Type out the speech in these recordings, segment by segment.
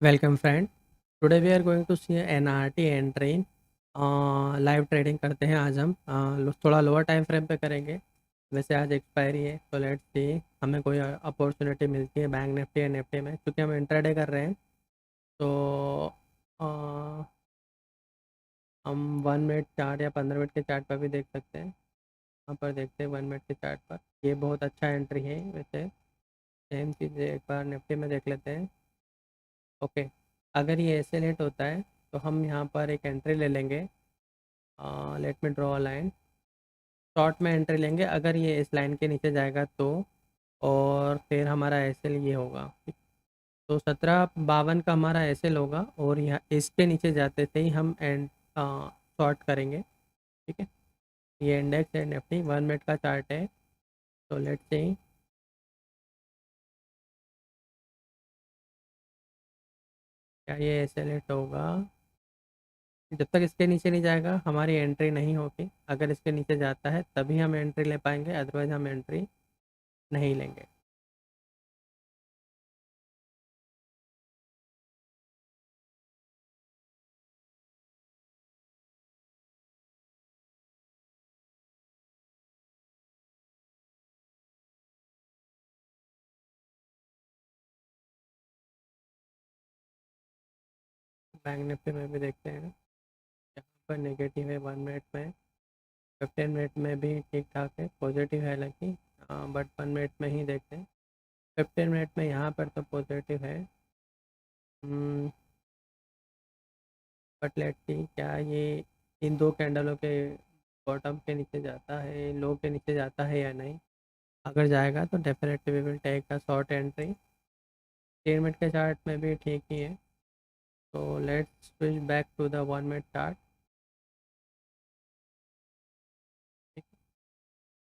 Welcome friend. Today we are going to see NRT entry. Live trading करते हैं आज हम। थोड़ा लोअर टाइम फ्रेम पे करेंगे। वैसे आज एक्सपायरी है तो लेट्स सी हमें कोई अपॉर्चुनिटी मिलती है बैंक निफ्टी या निफ्टी में, क्योंकि हम इंट्राडे कर रहे हैं। तो uh, हम 1 मिनट चार्ट या 15 मिनट के चार्ट पर भी देख सकते हैं। यहाँ पर देखते हैं 1 मिनट के चार्ट पर। ये बहुत अच्छा एंट्री है। वैसे सेम चीज़ एक बार निफ्टी में देख लेते हैं। ओके, अगर ये ऐसे लेट होता है तो हम यहाँ पर एक एंट्री ले लेंगे। Let me draw line. Short में एंट्री लेंगे अगर ये इस लाइन के नीचे जाएगा तो। और फिर हमारा एस एल ये होगा, ठीक। तो 1752 का हमारा एस एल होगा और यहाँ इसके नीचे जाते थे ही हम एंड शॉर्ट करेंगे। ठीक है, ये इंडेक्स है निफ्टी, 1 मिनट का चार्ट है। तो लेट्स से क्या ये एस एल हिट होगा। जब तक इसके नीचे नहीं जाएगा हमारी एंट्री नहीं होगी। अगर इसके नीचे जाता है तभी हम एंट्री ले पाएंगे, अदरवाइज हम एंट्री नहीं लेंगे। बैंक निफ्टी में भी देखते हैं। यहाँ पर नेगेटिव है 1 मिनट में। 15 मिनट में भी ठीक ठाक है, पॉजिटिव है हालांकि। बट 1 मिनट में ही देखते हैं। 15 मिनट में यहाँ पर तो पॉजिटिव है। बट लेट्स सी क्या ये इन दो कैंडलों के बॉटम के नीचे जाता है, लो के नीचे जाता है या नहीं। अगर जाएगा तो definitely we will take a short entry. 3 minute के चार्ट में भी ठीक ही है। तो let's switch back to the 1 minute chart.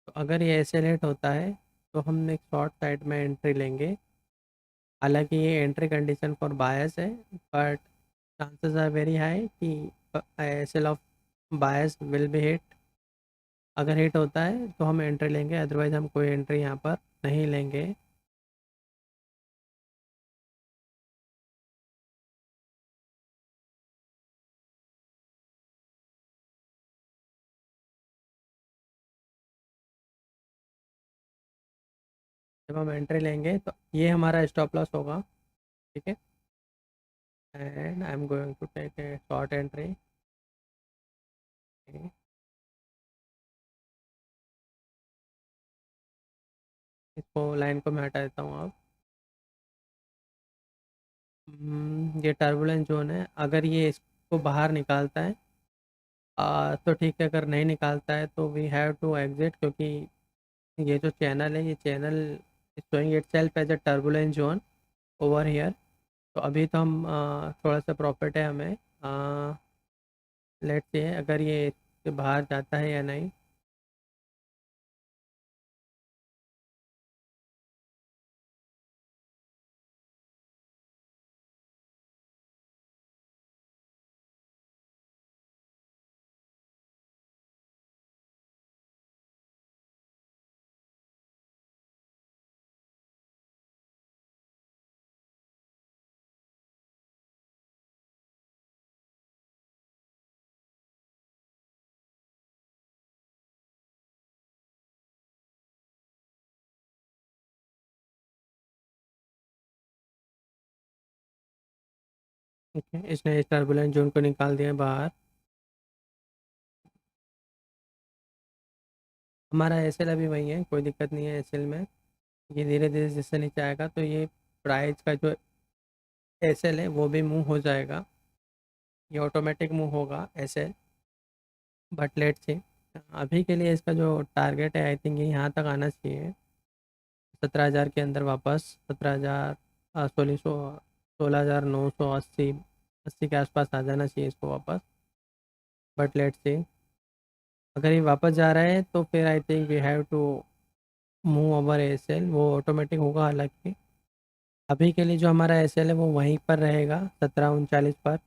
तो अगर ये ऐसे लेट होता है तो हम एक शॉर्ट साइड में एंट्री लेंगे। हालांकि ये एंट्री कंडीशन फॉर बायर्स है, but chances are very high कि SL of buyers will be hit. अगर हिट होता है तो हम एंट्री लेंगे, अदरवाइज हम कोई एंट्री यहाँ पर नहीं लेंगे। जब हम एंट्री लेंगे तो ये हमारा स्टॉप लॉस होगा। ठीक है, and I am going to take a short entry. इसको लाइन को मैं हटा देता हूँ अब। ये टर्बुलेंस जोन है, अगर ये इसको बाहर निकालता है तो ठीक है, अगर नहीं निकालता है तो वी हैव टू एग्जिट, क्योंकि ये जो चैनल है ये channel showing itself as a turbulence zone over here. तो अभी तो हम थोड़ा सा प्रॉफिट है हमें। लेट्स से अगर ये इसके बाहर जाता है या नहीं। ठीक है, इसने इस टर्बुलेंस जोन को निकाल दिया बाहर। हमारा एसएल अभी वही है, कोई दिक्कत नहीं है एसएल में। ये धीरे धीरे जिससे नीचे आएगा तो ये प्राइस का जो एसएल है वो भी मूव हो जाएगा। ये ऑटोमेटिक मूव होगा एसएल। बट लेट से अभी के लिए इसका जो टारगेट है आई थिंक ये यहाँ तक आना चाहिए। 17,000 के अंदर वापस 17,000, 1600, 16,980, 80 के आसपास आ जाना चाहिए इसको वापस। बट लेट से अगर ये वापस जा रहा है तो फिर I think we have to move over SL, वो ऑटोमेटिक होगा हालांकि। अभी के लिए जो हमारा एसएल है वो वहीं पर रहेगा 1739 पर।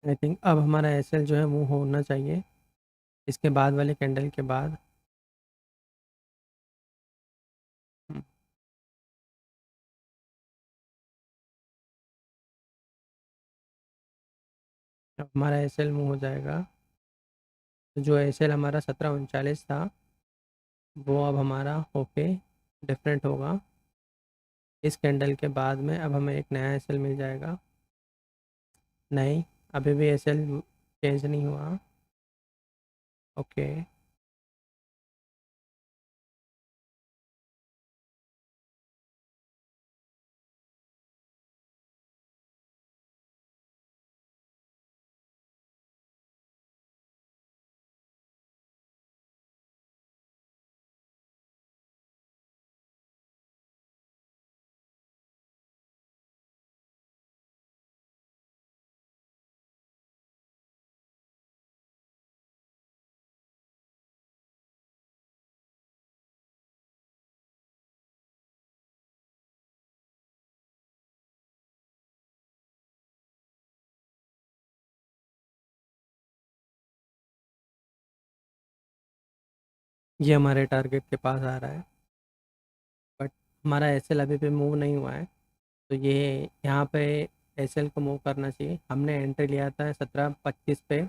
आई थिंक अब हमारा एसएल जो है वो होना चाहिए इसके बाद वाले कैंडल के बाद। हम्म, अब हमारा एसएल मूव हो जाएगा। तो जो एसएल हमारा 1739 था वो अब हमारा होके डिफरेंट होगा। इस कैंडल के बाद में अब हमें एक नया एसएल मिल जाएगा। नहीं, अभी भी एसएल चेंज नहीं हुआ। ओके। ये हमारे टारगेट के पास आ रहा है बट हमारा एसएल अभी भी मूव नहीं हुआ है। तो ये यहाँ पे एसएल को मूव करना चाहिए। हमने एंट्री लिया था 1725 पे।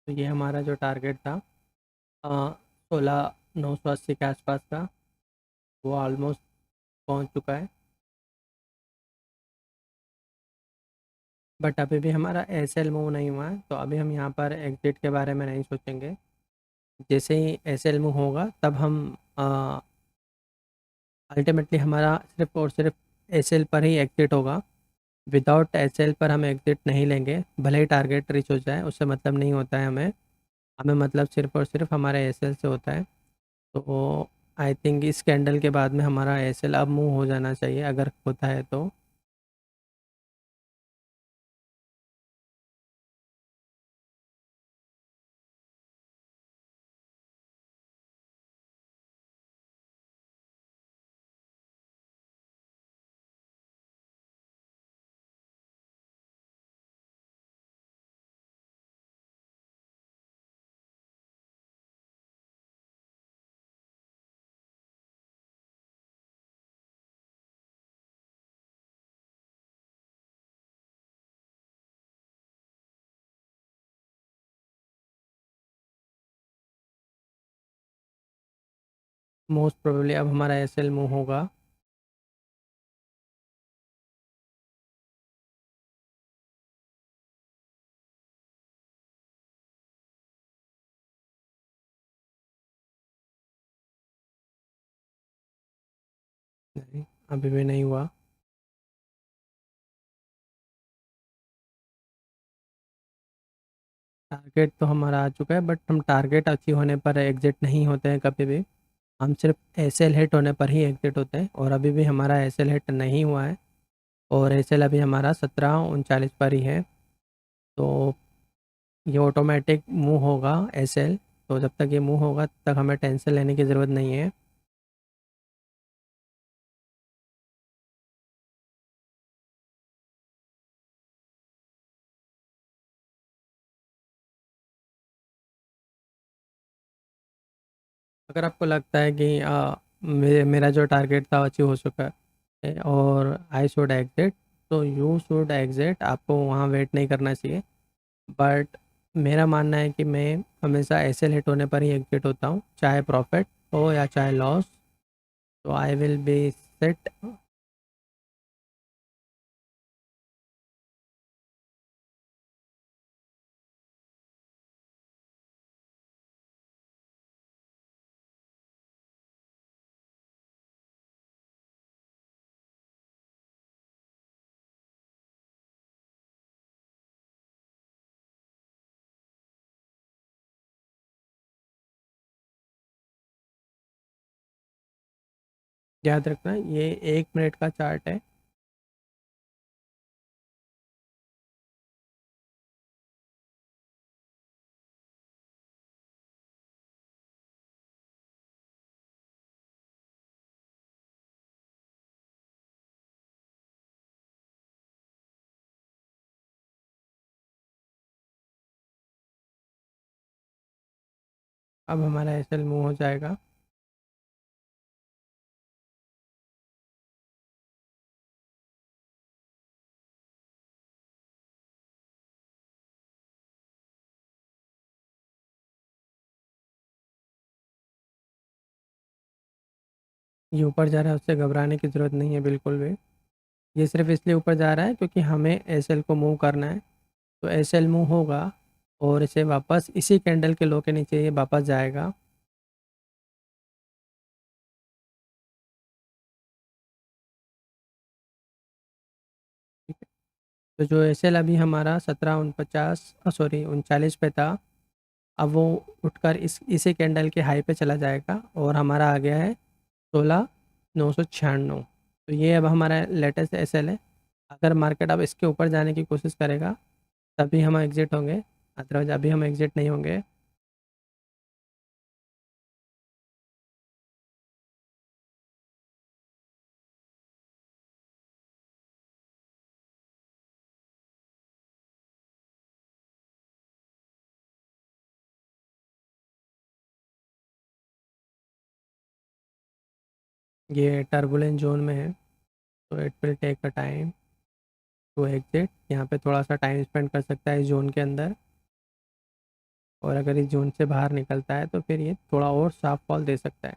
तो ये हमारा जो टारगेट था 16,980 के आसपास का, वो ऑलमोस्ट पहुँच चुका है। बट अभी भी हमारा एसएल मूव नहीं हुआ है, तो अभी हम यहाँ पर एग्जिट के बारे में नहीं सोचेंगे। जैसे ही एसएल मूव होगा तब हम अल्टीमेटली हमारा सिर्फ और सिर्फ एसएल पर ही एग्जिट होगा। विदाउट एसएल पर हम एग्जिट नहीं लेंगे, भले ही टारगेट रीच हो जाए उससे मतलब नहीं होता है हमें। हमें मतलब सिर्फ और सिर्फ हमारे एसएल से होता है। तो आई थिंक इस कैंडल के बाद में हमारा एसएल अब मूव हो जाना चाहिए अगर होता है तो। मोस्ट प्रोबेबली अब हमारा एसएल मूव होगा। नहीं, अभी भी नहीं हुआ। टारगेट तो हमारा आ चुका है बट हम टारगेट अचीव होने पर एग्जिट नहीं होते हैं कभी भी। हम सिर्फ एसएल हिट होने पर ही एग्जिट होते हैं और अभी भी हमारा एसएल हिट नहीं हुआ है। और एसएल अभी हमारा 1739 पर ही है। तो ये ऑटोमेटिक मूव होगा एसएल। तो जब तक ये मूव होगा तब तक हमें टेंशन लेने की ज़रूरत नहीं है। अगर आपको लगता है कि मेरा जो टारगेट था अचीव हो चुका है और आई शुड एग्जिट, तो यू शुड एग्जिट। आपको वहाँ वेट नहीं करना चाहिए। बट मेरा मानना है कि मैं हमेशा एसएल हिट होने पर ही एग्जिट होता हूँ, चाहे प्रॉफिट हो या चाहे लॉस। तो आई विल बी सेट। याद रखना ये 1 मिनट का चार्ट है। अब हमारा एसएल मूव हो जाएगा। ये ऊपर जा रहा है, उससे घबराने की ज़रूरत नहीं है बिल्कुल भी। ये सिर्फ इसलिए ऊपर जा रहा है क्योंकि हमें एसएल को मूव करना है। तो एसएल मूव होगा और इसे वापस इसी कैंडल के लो के नीचे ये वापस जाएगा। ठीक है। तो जो एसएल अभी हमारा 17 49 सॉरी 39 पे था, अब वो उठकर इसी कैंडल के हाई पे चला जाएगा और हमारा आ गया है 16,996। तो ये अब हमारा लेटेस्ट एसएल है। अगर मार्केट अब इसके ऊपर जाने की कोशिश करेगा तभी हम एग्ज़िट होंगे, अदरवाइज़ अभी हम एग्ज़िट नहीं होंगे। ये टर्बुलेंट जोन में है, तो it will take a time to exit. यहाँ पे थोड़ा सा टाइम स्पेंड कर सकता है इस जोन के अंदर, और अगर इस जोन से बाहर निकलता है तो फिर ये थोड़ा और साफ फॉल दे सकता है।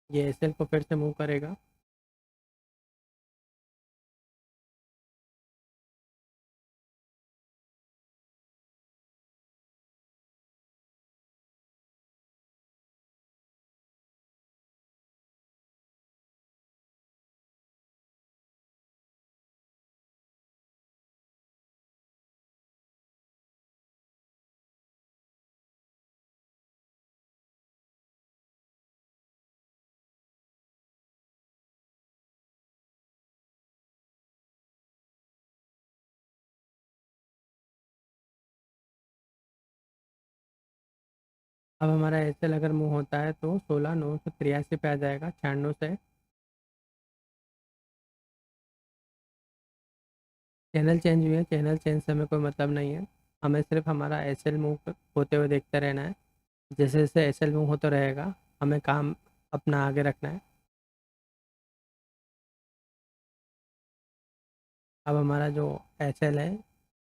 ये एसएल को फिर से मूव करेगा। अब हमारा एसएल अगर मूव होता है तो 16,983 पे आ जाएगा 96 से। चैनल चेंज हुई है, चैनल चेंज से हमें कोई मतलब नहीं है। हमें सिर्फ हमारा एसएल मूव होते हुए देखते रहना है। जैसे जैसे एसएल मूव होता रहेगा हमें काम अपना आगे रखना है। अब हमारा जो एसएल है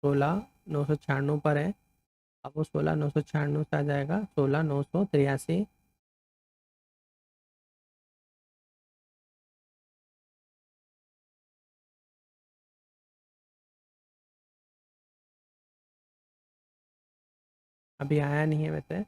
16,996 पर है। अब वो 16,996 से आ जाएगा 16,983। अभी आया नहीं है वैसे।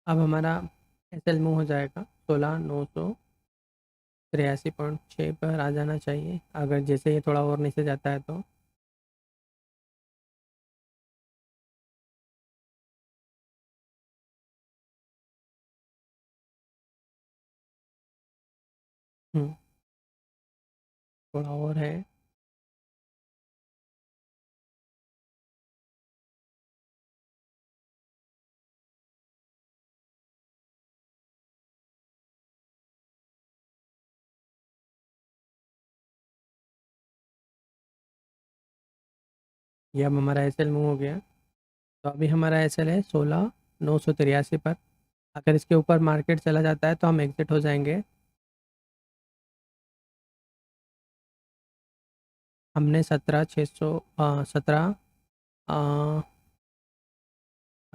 अब हमारा एसएल मूव हो जाएगा 16,983.6 पर आ जाना चाहिए, अगर जैसे ये थोड़ा और नीचे जाता है तो। थोड़ा और है। ये अब हमारा एसएल मूव हो गया। तो अभी हमारा एसएल है 16,983 पर। अगर इसके ऊपर मार्केट चला जाता है तो हम एग्जिट हो जाएंगे। हमने 17,600 17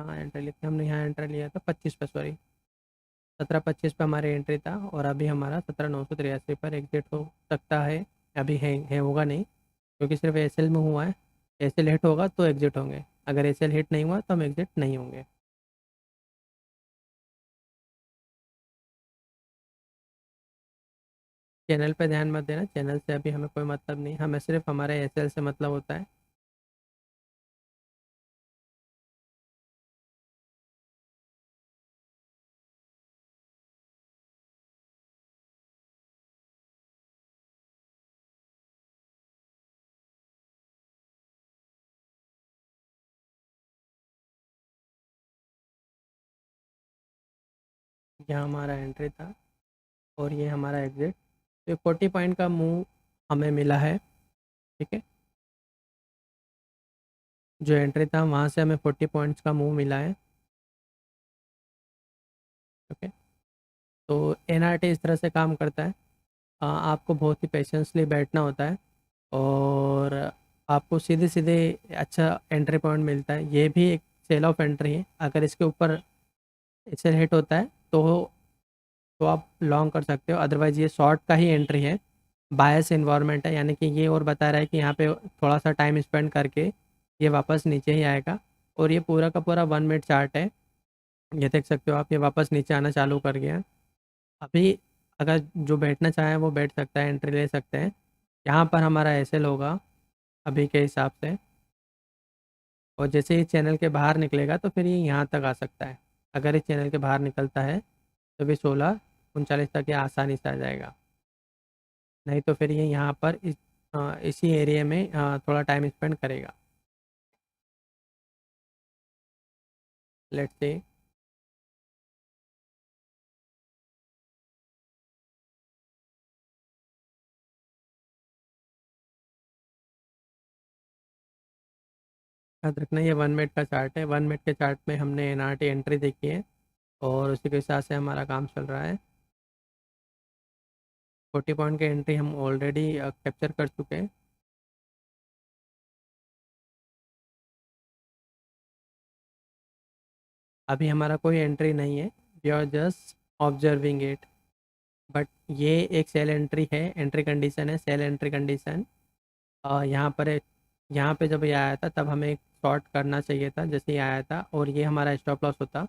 हाँ एंट्री लिखते हमने यहाँ एंट्री लिया था 25 पे, सॉरी 1725 पे हमारी एंट्री था, और अभी हमारा 17983 पर एग्जिट हो सकता है। अभी है होगा नहीं, क्योंकि सिर्फ एसएल में हुआ है। एसएल हिट होगा तो एग्जिट होंगे, अगर एसएल हिट नहीं हुआ तो हम एग्जिट नहीं होंगे। चैनल पे ध्यान मत देना, चैनल से अभी हमें कोई मतलब नहीं, हमें सिर्फ हमारे एसएल से मतलब होता है। यहाँ हमारा एंट्री था और ये हमारा एग्जिट। तो 40 पॉइंट का मूव हमें मिला है, ठीक है। जो एंट्री था वहाँ से हमें 40 पॉइंट्स का मूव मिला है, ओके। तो एनआरटी इस तरह से काम करता है। आपको बहुत ही पेशेंसली बैठना होता है, और आपको सीधे सीधे अच्छा एंट्री पॉइंट मिलता है। ये भी एक सेल ऑफ एंट्री है, अगर इसके ऊपर इसे हिट होता है तो आप लॉन्ग कर सकते हो, अदरवाइज़ ये शॉर्ट का ही एंट्री है। बायस इन्वायरमेंट है, यानी कि ये और बता रहा है कि यहाँ पे थोड़ा सा टाइम स्पेंड करके ये वापस नीचे ही आएगा। और ये पूरा का पूरा 1 मिनट चार्ट है, ये देख सकते हो आप, ये वापस नीचे आना चालू कर गया। अभी अगर जो बैठना चाहे वो बैठ सकता है, एंट्री ले सकते हैं। यहाँ पर हमारा एसएल होगा अभी के हिसाब से, और जैसे ही चैनल के बाहर निकलेगा तो फिर ये यहाँ तक आ सकता है। अगर इस चैनल के बाहर निकलता है तो भी 16:39 तक ये आसानी से आ जाएगा। नहीं तो फिर ये यहाँ पर इसी एरिया में थोड़ा टाइम स्पेंड करेगा। लेट्स से याद रखना, ये 1 मिनट का चार्ट है। 1 मिनट के चार्ट में हमने एनआरटी एंट्री देखी है, और उसी के हिसाब से हमारा काम चल रहा है। 40 पॉइंट की एंट्री हम ऑलरेडी कैप्चर कर चुके हैं। अभी हमारा कोई एंट्री नहीं है, we are just observing it. But ये एक सेल एंट्री है, एंट्री कंडीशन है, सेल एंट्री कंडीशन। यहाँ पर यहाँ पे जब ये आया था तब हमें एक शॉर्ट करना चाहिए था, जैसे ये आया था, और ये हमारा स्टॉप लॉस होता,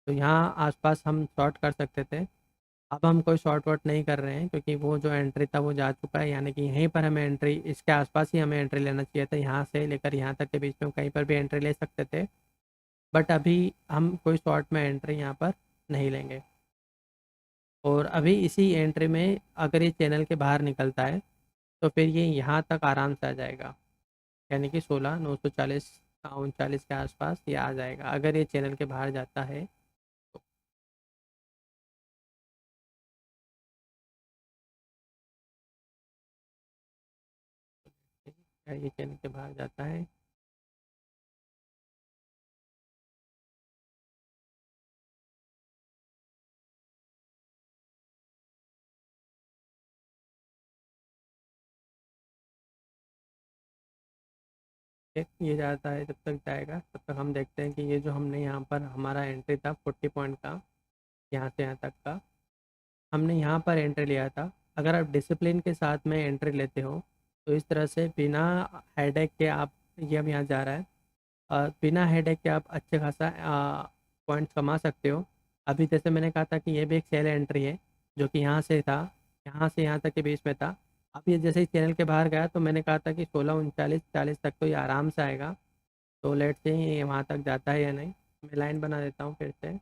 तो यहाँ आसपास हम शॉर्ट कर सकते थे। अब हम कोई शॉर्ट वॉट नहीं कर रहे हैं, क्योंकि वो जो एंट्री था वो जा चुका है, यानी कि यहीं पर हमें एंट्री, इसके आसपास ही हमें एंट्री लेना चाहिए था। यहाँ से लेकर यहाँ तक के बीच में कहीं पर भी एंट्री ले सकते थे, बट अभी हम कोई शॉर्ट में एंट्री यहाँ पर नहीं लेंगे। और अभी इसी एंट्री में अगर ये चैनल के बाहर निकलता है तो फिर ये यहाँ तक आराम से आ जाएगा, यानी कि 16,940 के आसपास ये आ जाएगा अगर ये चैनल के बाहर जाता है तो। ये चैनल के बाहर जाता है, ये जाता है, जब तक जाएगा तब तक हम देखते हैं कि ये जो हमने यहाँ पर हमारा एंट्री था 40 पॉइंट का, यहाँ से यहाँ तक का हमने यहाँ पर एंट्री लिया था। अगर आप डिसिप्लिन के साथ में एंट्री लेते हो तो इस तरह से बिना हेडेक के आप, ये अब यहाँ जा रहा है, बिना हेडेक के आप अच्छे खासा पॉइंट्स कमा सकते हो। अभी जैसे मैंने कहा था कि ये भी एक सेल एंट्री है, जो कि यहाँ से था, यहाँ से यहाँ तक के बीच में था। अब ये जैसे ही चैनल के बाहर गया तो मैंने कहा था कि 16:39-40 तक तो ये आराम से आएगा। तो लेट से ये वहाँ तक जाता है या नहीं। मैं लाइन बना देता हूँ फिर से,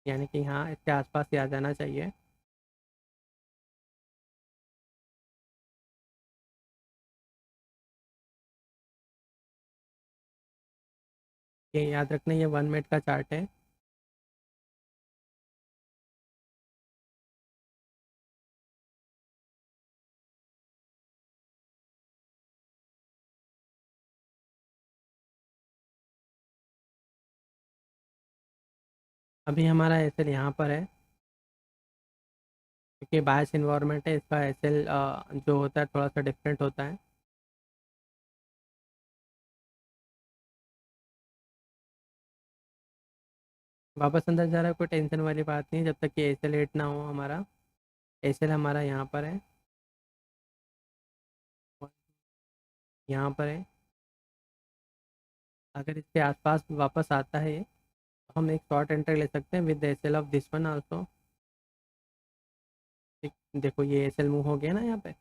यानी कि यहाँ इसके आसपास ही आ जाना चाहिए। ये याद रखना, ये 1 मिनट का चार्ट है। अभी हमारा एसएल यहाँ पर है, क्योंकि बायस इन्वायरमेंट है, इसका एसएल जो होता है थोड़ा सा डिफरेंट होता है। वापस अंदर जा रहा है, कोई टेंशन वाली बात नहीं है, जब तक कि एसएल हिट ना हो हमारा। एसएल हमारा यहाँ पर है, और यहाँ पर है। अगर इसके आसपास वापस आता है तो हम एक शॉर्ट एंट्री ले सकते हैं with SL of this one also. देखो ये एसएल मूव हो गया ना यहाँ पे,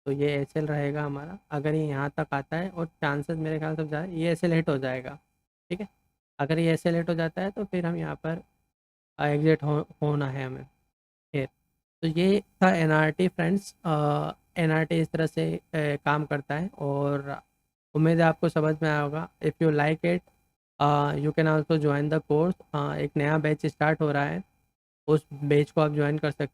तो ये एसएल रहेगा हमारा। अगर ये यहाँ तक आता है, और चांसेस मेरे ख्याल से ज़्यादा ये एसएल हिट हो जाएगा। ठीक है, अगर ये एसएल हिट हो जाता है तो फिर हम यहाँ पर एग्जिट होना है हमें। फिर तो ये था एनआरटी फ्रेंड्स। एनआरटी इस तरह से काम करता है, और उम्मीद है आपको समझ में आया होगा। If you like it, you can also join the course. एक नया बैच स्टार्ट हो रहा है, उस बैच को आप ज्वाइन कर सकते हो।